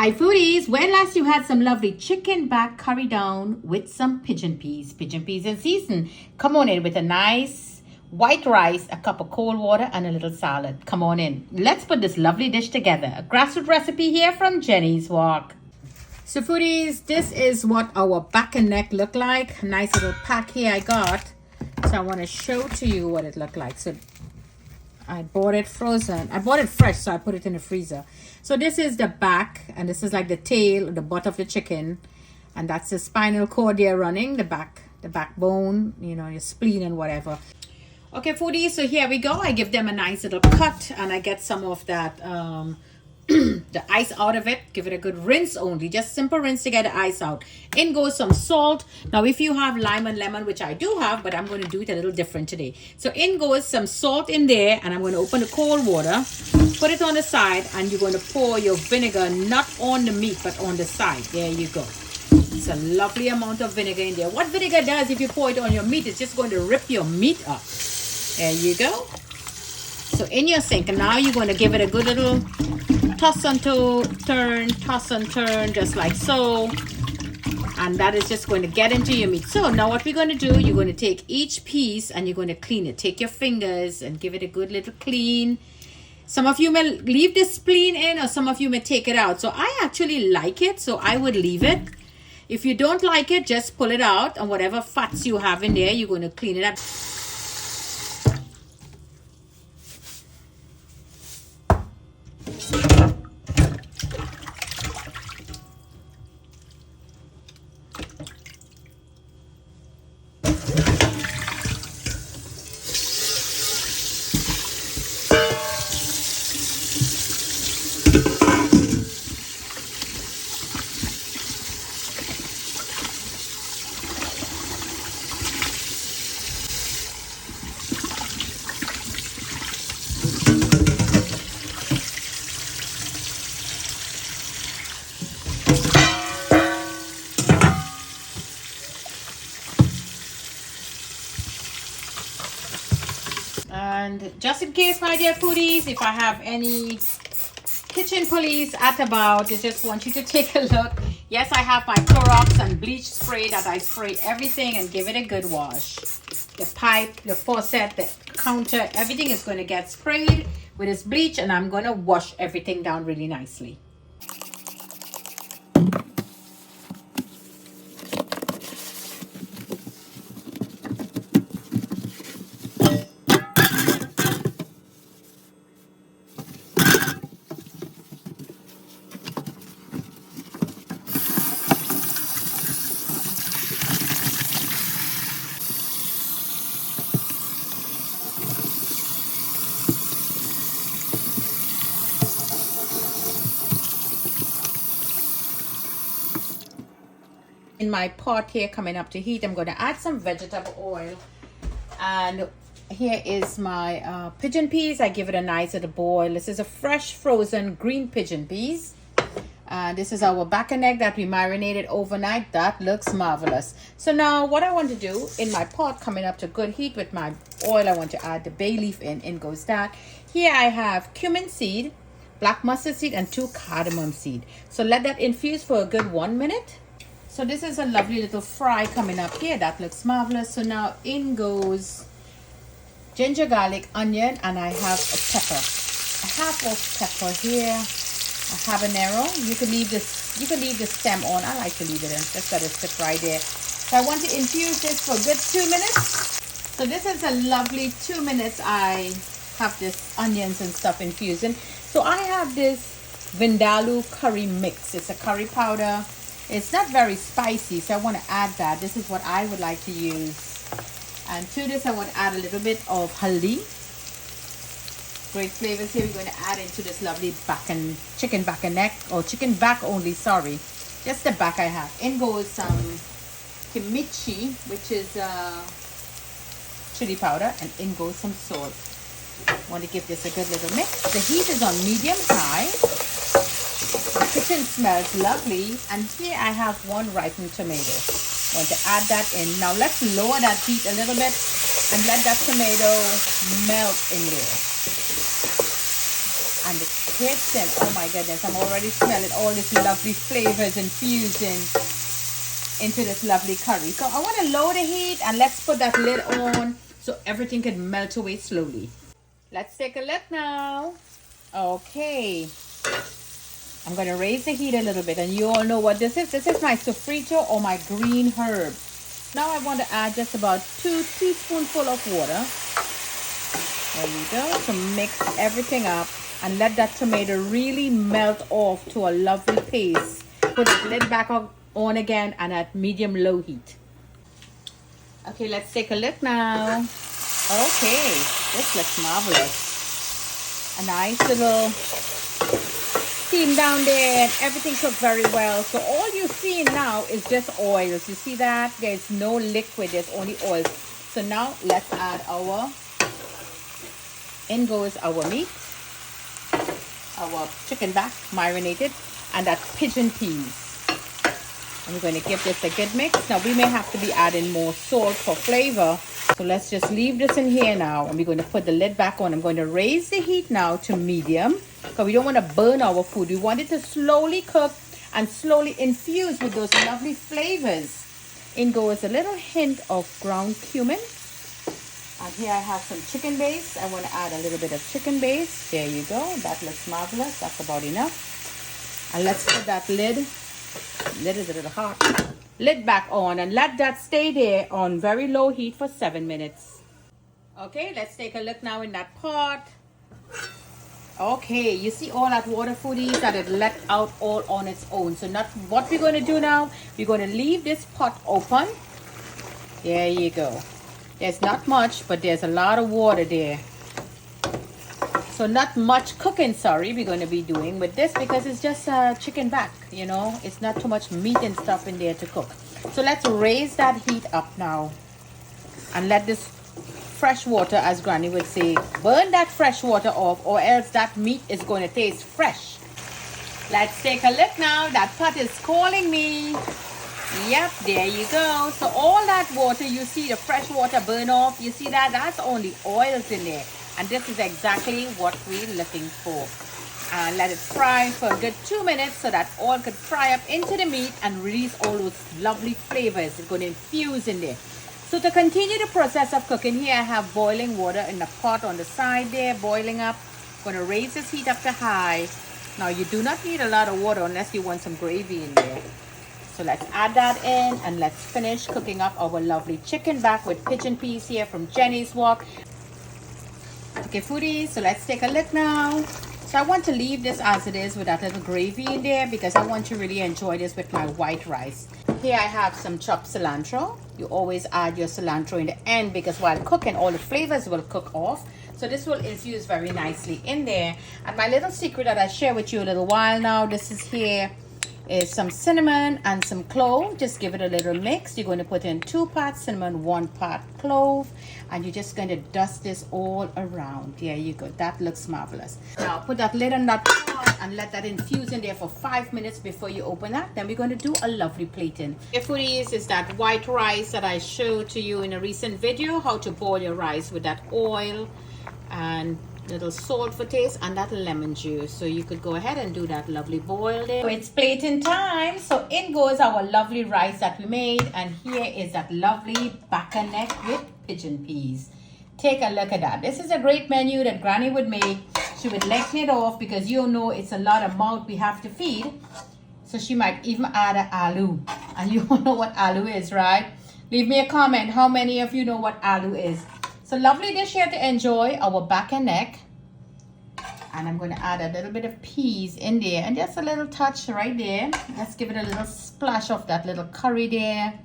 Hi foodies, when last you had some lovely chicken back curry down with some pigeon peas in season. Come on in with a nice white rice, a cup of cold water and a little salad. Come on in. Let's put this lovely dish together. A grassroots recipe here from Jenny's Walk. So foodies, this is what our back and neck look like. Nice little pack here I got. So I want to show to you what it looked like. So I bought it frozen. I bought it fresh, so I put it in the freezer. So this is the back, and this is like the tail, the butt of the chicken, and that's the spinal cord there running, the backbone, you know, your spleen and whatever. Okay, foodies, so here we go. I give them a nice little cut, and I get some of that the ice out of it. Give it a good rinse only, just simple rinse to get the ice out. In goes some salt. Now if you have lime and lemon, which I do have, but I'm going to do it a little different today. So in goes some salt in there, and I'm going to open the cold water, put it on the side, and you're going to pour your vinegar not on the meat but on the side. There you go. It's a lovely amount of vinegar in there. What vinegar does, if you pour it on your meat, it's just going to rip your meat up. There you go. So in your sink, and now you're going to give it a good little toss and turn, just like so. And that is just going to get into your meat. So now what we're going to do, you're going to take each piece and you're going to clean it. Take your fingers and give it a good little clean. Some of you may leave the spleen in, or some of you may take it out. So I actually like it, so I would leave it. If you don't like it, just pull it out, and whatever fats you have in there, you're going to clean it up. And just in case, my dear foodies, if I have any kitchen police at about, I just want you to take a look. Yes, I have my Clorox and bleach spray that I spray everything and give it a good wash. The pipe, the faucet, the counter, everything is going to get sprayed with this bleach, and I'm going to wash everything down really nicely. In my pot here coming up to heat, I'm going to add some vegetable oil, and here is my pigeon peas. I give it a nice little boil. This is a fresh frozen green pigeon peas, and this is our back and neck that we marinated overnight. That looks marvelous. So now what I want to do in my pot coming up to good heat with my oil, I want to add the bay leaf in goes that. Here I have cumin seed, black mustard seed, and 2 cardamom seed. So let that infuse for a good 1 minute. So this is a lovely little fry coming up here. That looks marvelous. So now in goes ginger, garlic, onion, and I have a pepper. A half of pepper here. A habanero. You can leave the stem on. I like to leave it in. Just let it sit right there. So I want to infuse this for a good 2 minutes. So this is a lovely 2 minutes. I have this onions and stuff infusing. So I have this Vindaloo curry mix. It's a curry powder. It's not very spicy, so I want to add that. This is what I would like to use. And to this, I want to add a little bit of haldi. Great flavors here. We're going to add into this lovely chicken back and neck, or chicken back only, sorry. Just the back I have. In goes some kimchi, which is chili powder, and in goes some salt. Want to give this a good little mix. The heat is on medium high. The kitchen smells lovely, and here I have 1 ripened tomato. Want to add that in. Now let's lower that heat a little bit and let that tomato melt in there. And the kitchen. Oh my goodness, I'm already smelling all these lovely flavors infusing into this lovely curry. So I want to lower the heat and let's put that lid on so everything can melt away slowly. Let's take a look now. Okay. I'm going to raise the heat a little bit, and you all know what this is. This is my sofrito or my green herb. Now I want to add just about 2 teaspoonfuls of water. There you go. To mix everything up and let that tomato really melt off to a lovely paste. Put the lid back on again and at medium-low heat. Okay, let's take a look now. Okay, this looks marvelous. A nice little steam down there and everything cooked very well. So all you see now is just oils. You see that? There's no liquid, there's only oil. So now let's add in goes our meat, our chicken back marinated, and that pigeon peas. And we're going to give this a good mix. Now we may have to be adding more salt for flavor. So let's just leave this in here now. And we're going to put the lid back on. I'm going to raise the heat now to medium, because we don't want to burn our food. We want it to slowly cook and slowly infuse with those lovely flavors. In goes a little hint of ground cumin. And here I have some chicken base. I want to add a little bit of chicken base. There you go. That looks marvelous. That's about enough. And let's put that lid is a little hot. Lid back on and let that stay there on very low heat for 7 minutes. Okay, let's take a look now in that pot. Okay, you see all that water, foodies, that it let out all on its own. So what we're going to do now, we're going to leave this pot open. There you go. There's not much, but there's a lot of water there. So not much cooking, sorry, we're going to be doing with this, because it's just chicken back, you know. It's not too much meat and stuff in there to cook. So let's raise that heat up now. And let this fresh water, as Granny would say, burn that fresh water off, or else that meat is going to taste fresh. Let's take a look now. That pot is calling me. Yep, there you go. So all that water, you see the fresh water burn off. You see that? That's only oils in there. And this is exactly what we're looking for. And let it fry for a good 2 minutes so that oil could fry up into the meat and release all those lovely flavors. It's going to infuse in there. So to continue the process of cooking, here I have boiling water in the pot on the side there, boiling up. I'm going to raise this heat up to high. Now you do not need a lot of water unless you want some gravy in there. So let's add that in and let's finish cooking up our lovely chicken back with pigeon peas here from Jenny's Walk. Okay, foodies, so let's take a look now. So I want to leave this as it is with that little gravy in there, because I want to really enjoy this with my white rice. Here I have some chopped cilantro. You always add your cilantro in the end, because while cooking, all the flavors will cook off. So this will infuse very nicely in there. And my little secret that I share with you a little while now, this is here, is some cinnamon and some clove. Just give it a little mix. You're going to put in 2 parts cinnamon, 1 part clove, and you're just going to dust this all around. There you go. That looks marvelous. Now put that lid on that pot and let that infuse in there for 5 minutes before you open that. Then we're going to do a lovely plating. Here, foodies, is that white rice that I showed to you in a recent video, how to boil your rice with that oil and little salt for taste and that lemon juice. So you could go ahead and do that lovely boil there. So it's plating time. So in goes our lovely rice that we made, and here is that lovely back and neck with pigeon peas. Take a look at that. This is a great menu that Granny would make. She would lighten it off, because you know it's a lot of mouth we have to feed. So she might even add an aloo, and you all know what aloo is, right? Leave me a comment how many of you know what aloo is. So lovely dish here to enjoy, our back and neck. And I'm going to add a little bit of peas in there, and just a little touch right there. Let's give it a little splash of that little curry there.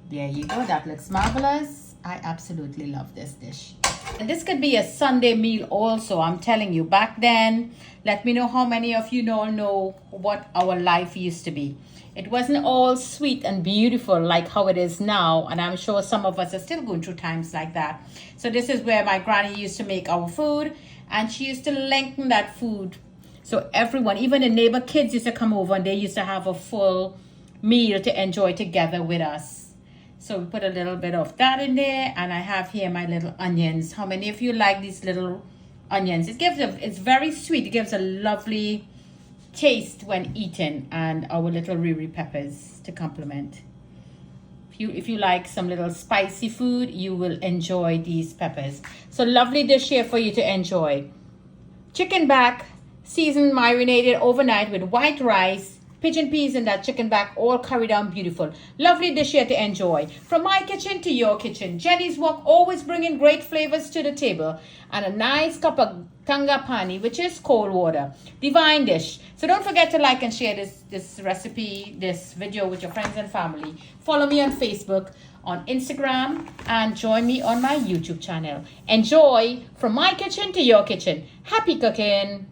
There you go. That looks marvelous. I absolutely love this dish. And this could be a Sunday meal also, I'm telling you. Back then, let me know how many of you know what our life used to be. It wasn't all sweet and beautiful like how it is now, and I'm sure some of us are still going through times like that. So this is where my granny used to make our food, and she used to lengthen that food. So everyone, even the neighbor kids, used to come over, and they used to have a full meal to enjoy together with us. So we put a little bit of that in there, and I have here my little onions. How many of you like these little onions. It's very sweet. It gives a lovely taste when eaten, and our little riri peppers to complement. If you like some little spicy food, you will enjoy these peppers. So lovely dish here for you to enjoy. Chicken back, seasoned, marinated overnight with white rice, pigeon peas in that chicken back, all curried down beautiful. Lovely dish here to enjoy. From my kitchen to your kitchen, Jenny's Wok, always bringing great flavors to the table. And a nice cup of tanga pani, which is cold water. Divine dish. So don't forget to like and share this recipe, this video with your friends and family. Follow me on Facebook, on Instagram, and join me on my YouTube channel. Enjoy from my kitchen to your kitchen. Happy cooking!